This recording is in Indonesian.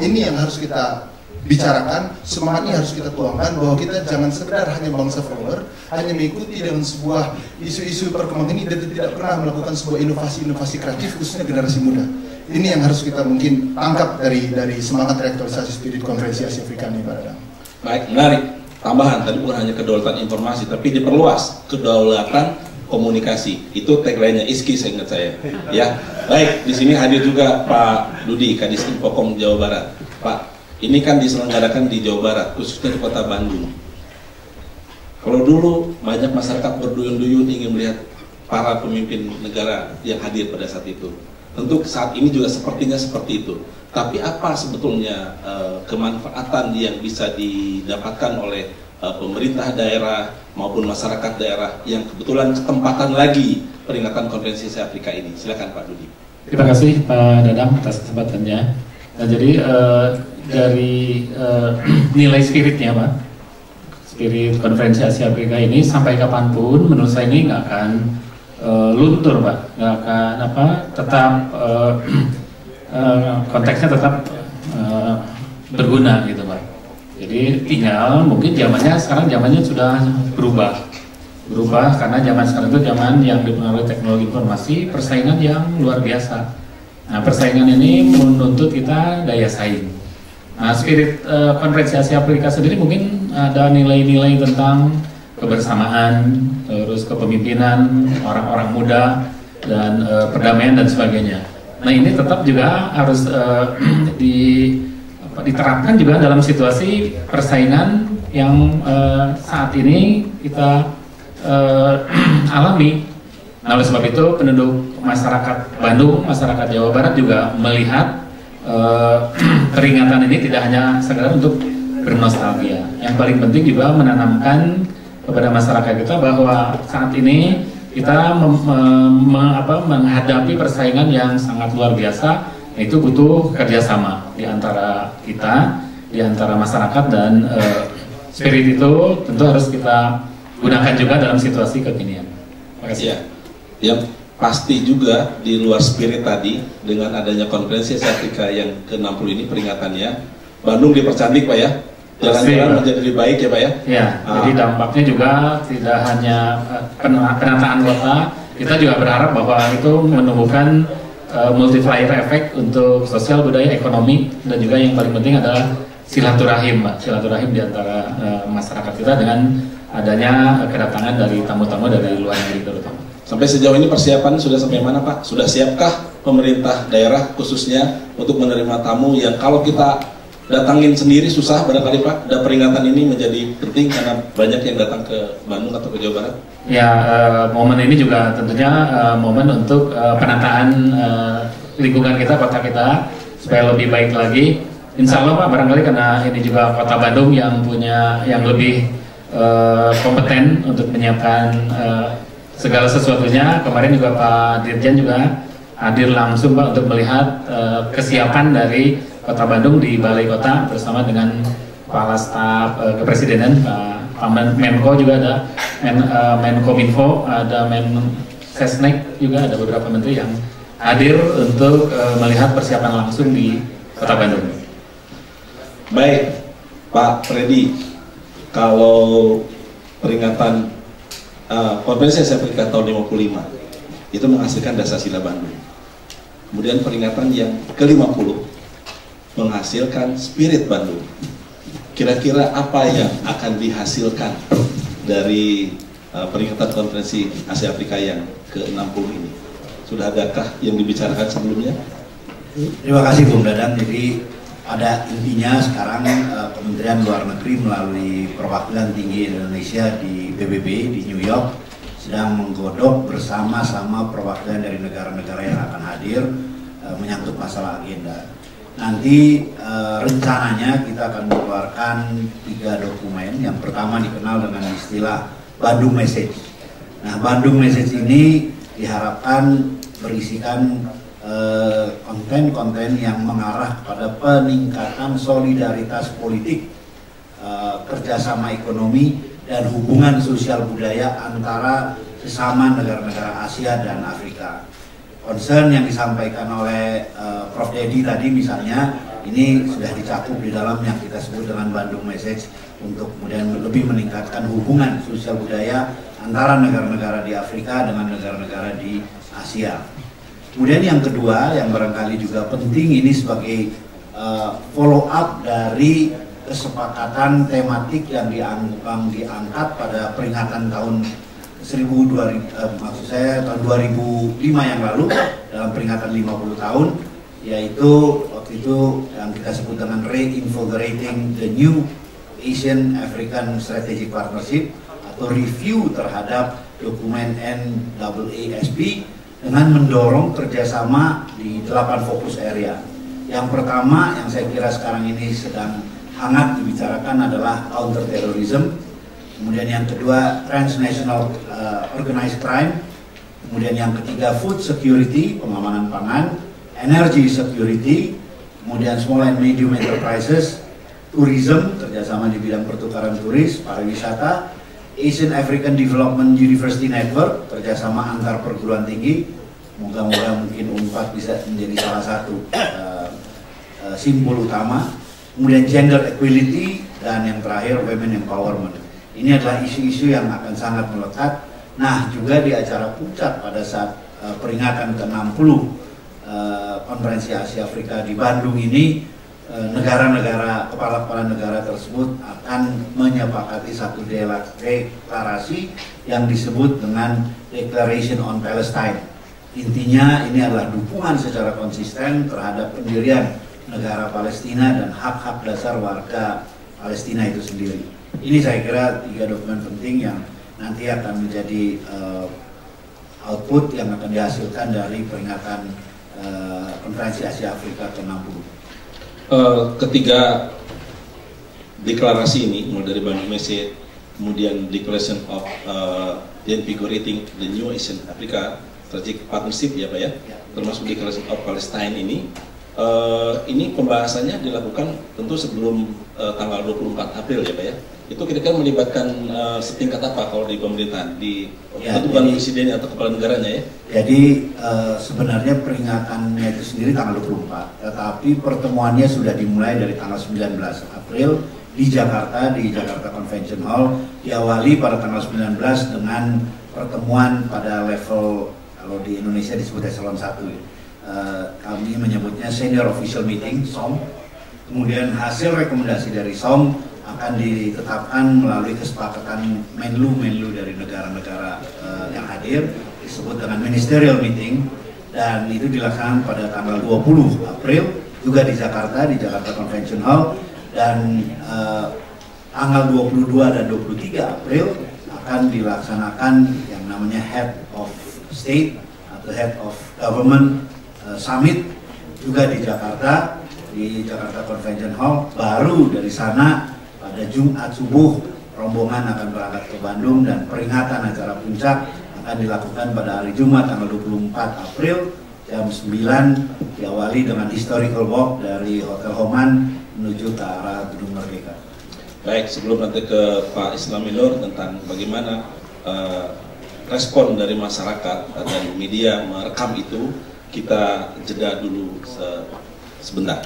Ini yang harus kita bicarakan, semangat ini harus kita tuangkan bahwa kita jangan sekedar hanya bangsa follower, hanya mengikuti dengan sebuah isu-isu perkembangan ini dan tidak pernah melakukan sebuah inovasi-inovasi kreatif khususnya generasi muda. Ini yang harus kita mungkin tangkap dari semangat reaktualisasi spirit konferensi Asia Afrika ini, Pak Dadang. Baik, menarik. Tambahan tadi bukan hanya kedaulatan informasi, tapi diperluas kedaulatan komunikasi. Itu tagline-nya ISKI seingat saya. Ya, baik. Di sini hadir juga Pak Dudi, Kadis Infocom Jawa Barat. Pak, ini kan diselenggarakan di Jawa Barat, khususnya di Kota Bandung. Kalau dulu banyak masyarakat berduyun-duyun ingin melihat para pemimpin negara yang hadir pada saat itu. Tentu saat ini juga sepertinya seperti itu. Tapi apa sebetulnya kemanfaatan yang bisa didapatkan oleh pemerintah daerah maupun masyarakat daerah yang kebetulan kesempatan lagi peringatan konferensi Asia Afrika ini? Silakan Pak Dudi. Terima kasih Pak Dadang atas kesempatannya. Nah, jadi dari nilai spiritnya, Pak, spirit konferensi Asia Afrika ini sampai kapanpun menurut saya ini nggak akan luntur, Pak, nggak akan tetap konteksnya tetap berguna gitu, Pak. Jadi tinggal mungkin zamannya sudah berubah karena zaman sekarang itu zaman yang dipengaruhi teknologi informasi, persaingan yang luar biasa. Nah, persaingan ini menuntut kita daya saing. Nah, spirit konferensi Asia Afrika sendiri mungkin ada nilai-nilai tentang kebersamaan, terus kepemimpinan orang-orang muda dan perdamaian dan sebagainya. Nah, ini tetap juga harus diterapkan juga dalam situasi persaingan yang saat ini kita alami. Nah, oleh sebab itu penduduk masyarakat Bandung, masyarakat Jawa Barat juga melihat peringatan ini tidak hanya sekedar untuk bernostalgia. Yang paling penting juga menanamkan kepada masyarakat kita bahwa saat ini kita menghadapi persaingan yang sangat luar biasa, itu butuh kerjasama di antara kita, di antara masyarakat, dan spirit itu tentu harus kita gunakan juga dalam situasi kekinian. Terima kasih. Ya. Yang pasti juga di luar spirit tadi dengan adanya konferensi Asia Afrika yang ke-60 ini peringatannya, Bandung dipercantik, Pak ya. Jalan-jalan menjadi lebih baik ya, Pak ya. Ya, jadi dampaknya juga tidak hanya penataan kota, kita juga berharap bahwa itu menumbuhkan multiplier effect untuk sosial, budaya, ekonomi, dan juga yang paling penting adalah silaturahim, Pak. Silaturahim di antara masyarakat kita dengan adanya kedatangan dari tamu-tamu dari luar negeri terutama. Sampai sejauh ini persiapan sudah sampai mana, Pak? Sudah siapkah pemerintah daerah khususnya untuk menerima tamu yang kalau kita datangin sendiri susah barangkali, Pak? Dan peringatan ini menjadi penting karena banyak yang datang ke Bandung atau ke Jawa Barat. Ya, momen ini juga tentunya momen untuk penataan lingkungan kita, kota kita, supaya lebih baik lagi. Insya Allah, Pak, barangkali karena ini juga kota Bandung yang punya yang lebih kompeten untuk menyiapkan segala sesuatunya. Kemarin juga Pak Dirjen juga hadir langsung, Pak, untuk melihat kesiapan dari Kota Bandung di Balai Kota bersama dengan Kepala Staf Kepresidenan, Pak Menko juga ada, Menkominfo, ada Mensesnek juga, ada beberapa menteri yang hadir untuk melihat persiapan langsung di Kota Bandung. Baik, Pak Freddy, kalau peringatan Konferensi Asia Afrika tahun 55 itu menghasilkan Dasar-Sila Bandung. Kemudian peringatan yang ke-50 menghasilkan Spirit Bandung. Kira-kira apa yang akan dihasilkan dari peringatan Konferensi Asia Afrika yang ke-60 ini? Sudah adakah yang dibicarakan sebelumnya? Terima kasih Bung Dadang. Jadi pada intinya sekarang Kementerian Luar Negeri melalui Perwakilan Tinggi Indonesia di PBB di New York sedang menggodok bersama-sama perwakilan dari negara-negara yang akan hadir menyangkut masalah agenda. Nanti rencananya kita akan mengeluarkan 3 dokumen. Yang pertama dikenal dengan istilah Bandung Message. Nah, Bandung Message ini diharapkan berisikan konten-konten yang mengarah kepada peningkatan solidaritas politik, kerjasama ekonomi, dan hubungan sosial budaya antara sesama negara-negara Asia dan Afrika. Concern yang disampaikan oleh Prof. Dedi tadi misalnya Ini sudah dicakup di dalam yang kita sebut dengan Bandung Message untuk kemudian lebih meningkatkan hubungan sosial budaya antara negara-negara di Afrika dengan negara-negara di Asia. Kemudian yang kedua yang barangkali juga penting ini sebagai follow up dari kesepakatan tematik yang diangkat pada peringatan tahun 2005 yang lalu dalam peringatan 50 tahun, yaitu waktu itu yang kita sebut dengan Reinvigorating the New Asian African Strategic Partnership atau review terhadap dokumen NAASP dengan mendorong kerjasama di 8 fokus area. Yang pertama yang saya kira sekarang ini sedang hangat dibicarakan adalah counterterrorism, kemudian yang kedua transnational organized crime, kemudian yang ketiga food security, pengamanan pangan, energy security, kemudian small and medium enterprises, tourism, kerjasama di bidang pertukaran turis, pariwisata, Asian African Development University Network, kerjasama antar perguruan tinggi, moga-moga mungkin UNPAD bisa menjadi salah satu simbol utama, kemudian gender equality, dan yang terakhir women empowerment. Ini adalah isu-isu yang akan sangat melekat. Nah, juga di acara puncak pada saat peringatan ke-60 Konferensi Asia Afrika di Bandung ini, kepala-kepala negara tersebut akan menyepakati satu deklarasi yang disebut dengan Declaration on Palestine. Intinya ini adalah dukungan secara konsisten terhadap pendirian negara Palestina dan hak-hak dasar warga Palestina itu sendiri. Ini saya kira 3 dokumen penting yang nanti akan menjadi output yang akan dihasilkan dari peringatan Konferensi Asia Afrika ke-60. Ketiga deklarasi ini, mulai dari Bandung Message, kemudian Declaration of Reinvigorating the New Asian Africa Strategic Partnership, ya Pak ya, termasuk Declaration of Palestine ini pembahasannya dilakukan tentu sebelum tanggal 24 April ya Pak ya. Itu kira-kira melibatkan setingkat apa kalau di pemerintahan, di bukan presiden atau kepala negaranya ya? Jadi sebenarnya peringatannya itu sendiri tanggal 24, tetapi pertemuannya sudah dimulai dari tanggal 19 April di Jakarta Convention Hall, diawali pada tanggal 19 dengan pertemuan pada level, kalau di Indonesia disebut eselon 1 ya. Kami menyebutnya Senior Official Meeting, SOM. Kemudian hasil rekomendasi dari SOM akan ditetapkan melalui kesepakatan menlu dari negara-negara yang hadir, disebut dengan Ministerial Meeting, dan itu dilaksanakan pada tanggal 20 April juga di Jakarta Convention Hall, dan tanggal 22 dan 23 April akan dilaksanakan yang namanya Head of State atau Head of Government Summit juga di Jakarta Convention Hall. Baru dari sana pada Jumat subuh rombongan akan berangkat ke Bandung, dan peringatan acara puncak akan dilakukan pada hari Jumat tanggal 24 April jam 9, diawali dengan historical walk dari Hotel Homan menuju ke arah Gedung Merdeka. Baik, sebelum nanti ke Pak Islami Nur tentang bagaimana respon dari masyarakat dan media merekam itu, kita jeda dulu sebentar.